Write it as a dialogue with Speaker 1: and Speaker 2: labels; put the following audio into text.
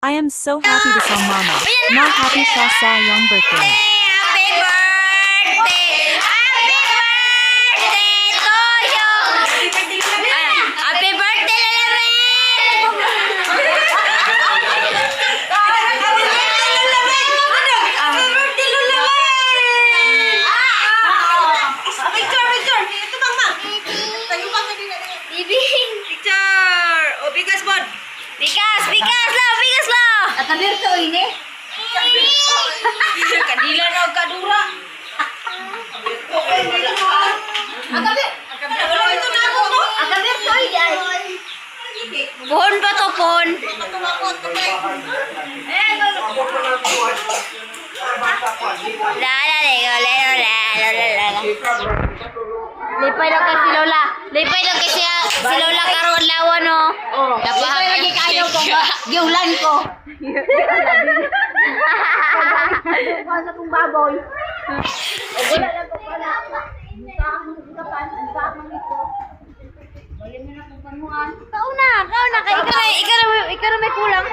Speaker 1: I am so happy to tell Mama. Not happy siya sa iyong birthday.
Speaker 2: Happy birthday! Happy birthday to you! Happy birthday, Lalamin!
Speaker 3: Picture. Ito bang ma? Tayo bang
Speaker 2: Bibing!
Speaker 3: picture? O, bigas mo.
Speaker 2: Bigas lang!
Speaker 3: At nabirto ini. Kanila na og kadura. Ito na ako mo.
Speaker 2: Pohon ba to, pohon? Lipay lang kay si Lola. Lipay lang kay si Lola karon lawa no. Dapat lagi kayo ko. Giulan ko. Sa kong baboy. Wala lang ko pala. Ikaw na kay ikaw na may kulang.